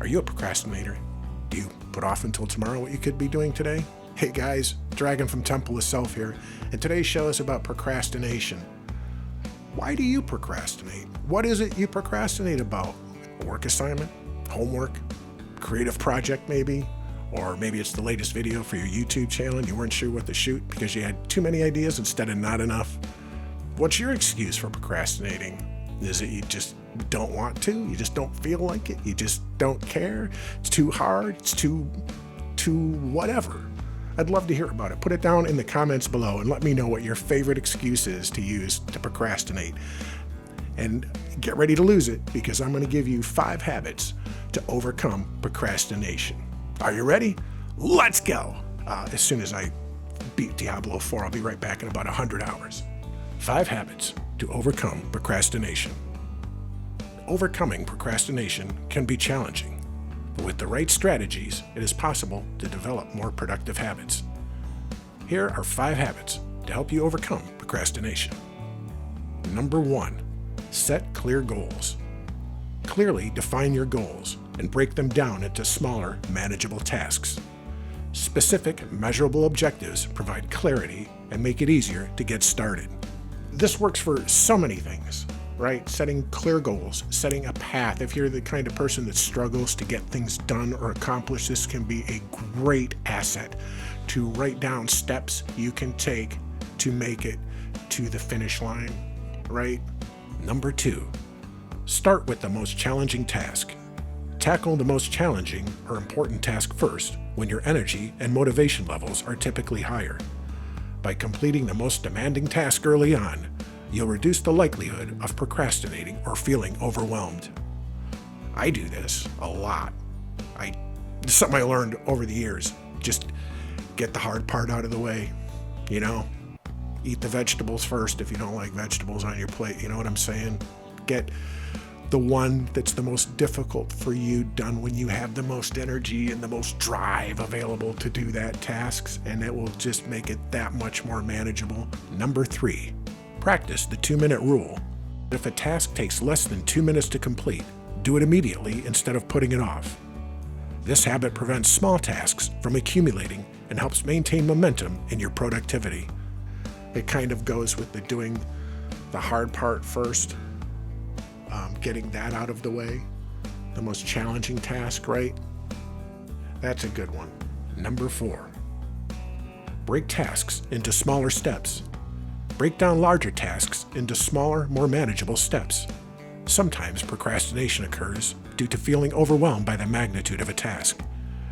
Are you a procrastinator? Do you put off until tomorrow what you could be doing today? Hey guys, Dragon from Temple of Self here, and today's show is about procrastination. Why do you procrastinate? What is it you procrastinate about? A work assignment? Homework? Creative project maybe? Or maybe it's the latest video for your YouTube channel and you weren't sure what to shoot because you had too many ideas instead of not enough? What's your excuse for procrastinating? Is it you just don't want to? You just don't feel like it? You just don't care? It's too hard? It's too whatever? I'd love to hear about it. Put it down in the comments below and let me know what your favorite excuse is to use to procrastinate. And get ready to lose it because I'm going to give you 5 habits to overcome procrastination. Are you ready? Let's go! As soon as I beat Diablo 4, I'll be right back in about 100 hours. 5 habits to overcome procrastination. Overcoming procrastination can be challenging, but with the right strategies, it is possible to develop more productive habits. Here are 5 habits to help you overcome procrastination. Number 1, set clear goals. Clearly define your goals and break them down into smaller, manageable tasks. Specific, measurable objectives provide clarity and make it easier to get started. This works for so many things, right? Setting clear goals, setting a path. If you're the kind of person that struggles to get things done or accomplish, this can be a great asset to write down steps you can take to make it to the finish line, right? Number 2, start with the most challenging task. Tackle the most challenging or important task first when your energy and motivation levels are typically higher. By completing the most demanding task early on, you'll reduce the likelihood of procrastinating or feeling overwhelmed. I do this a lot. It's something I learned over the years. Just get the hard part out of the way, Eat the vegetables first if you don't like vegetables on your plate, you know what I'm saying? Get the one that's the most difficult for you done when you have the most energy and the most drive available to do that tasks, and it will just make it that much more manageable. Number 3, practice the 2-minute rule. If a task takes less than 2 minutes to complete, do it immediately instead of putting it off. This habit prevents small tasks from accumulating and helps maintain momentum in your productivity. It kind of goes with the doing the hard part first, getting that out of the way, the most challenging task, right? That's a good one. Number 4, break tasks into smaller steps. Break down larger tasks into smaller, more manageable steps. Sometimes procrastination occurs due to feeling overwhelmed by the magnitude of a task.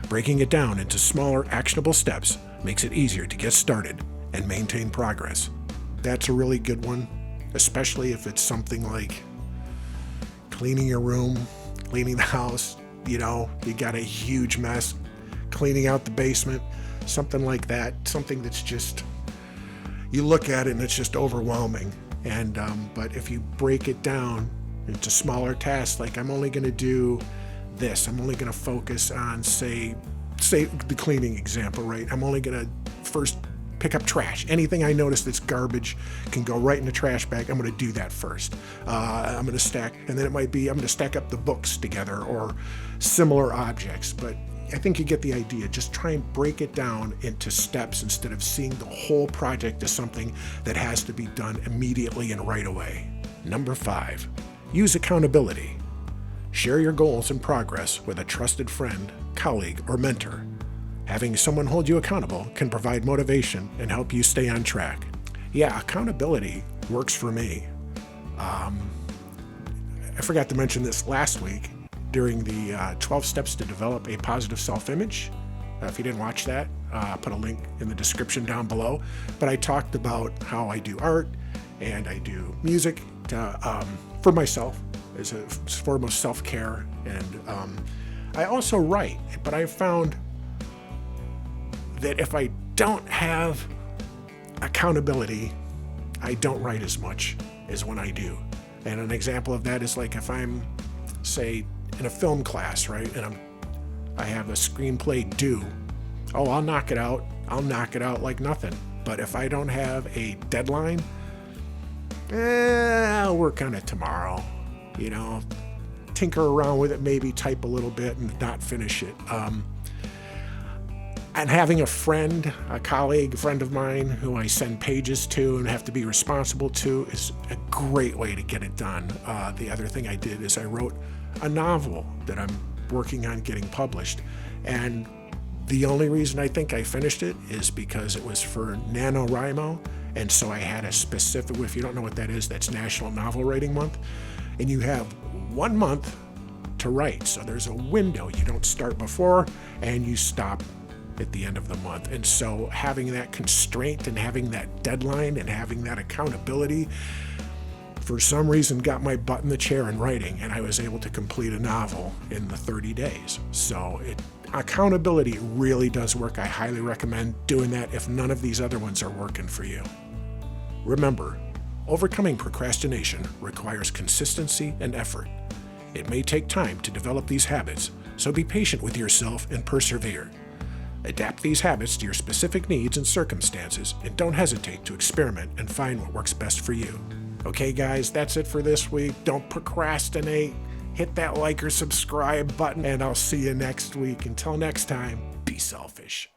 Breaking it down into smaller, actionable steps makes it easier to get started and maintain progress. That's a really good one, especially if it's something like cleaning your room, cleaning the house, you got a huge mess, cleaning out the basement, something like that, something that's just, you look at it and it's just overwhelming. And but if you break it down into smaller tasks, like I'm only going to do this, I'm only going to focus on, say the cleaning example, right? I'm only going to first pick up trash. Anything I notice that's garbage can go right in the trash bag. I'm going to do that first. I'm going to stack, and then it might be I'm going to stack up the books together or similar objects. But I think you get the idea. Just try and break it down into steps instead of seeing the whole project as something that has to be done immediately and right away. Number 5, use accountability. Share your goals and progress with a trusted friend, colleague, or mentor. Having someone hold you accountable can provide motivation and help you stay on track. Yeah, accountability works for me. I forgot to mention this last week during the 12 steps to develop a positive self-image. If you didn't watch that, I'll put a link in the description down below. But I talked about how I do art and I do music for myself as a form of self-care. And I also write, but I found that if I don't have accountability, I don't write as much as when I do. And an example of that is like if I'm, say, in a film class, right, and I have a screenplay due, I'll knock it out. I'll knock it out like nothing. But if I don't have a deadline, I'll work on it tomorrow. tinker around with it, maybe type a little bit and not finish it. And having a friend, a colleague, a friend of mine who I send pages to and have to be responsible to is a great way to get it done. The other thing I did is I wrote a novel that I'm working on getting published. And the only reason I think I finished it is because it was for NaNoWriMo. And so I had a specific, if you don't know what that is, that's National Novel Writing Month. And you have 1 month to write. So there's a window. You don't start before and you stop at the end of the month. And so having that constraint and having that deadline and having that accountability, for some reason, got my butt in the chair in writing, and I was able to complete a novel in the 30 days. So accountability really does work. I highly recommend doing that if none of these other ones are working for you. Remember, overcoming procrastination requires consistency and effort. It may take time to develop these habits, so be patient with yourself and persevere. Adapt these habits to your specific needs and circumstances, and don't hesitate to experiment and find what works best for you. Okay, guys, that's it for this week. Don't procrastinate. Hit that like or subscribe button, and I'll see you next week. Until next time, be selfish.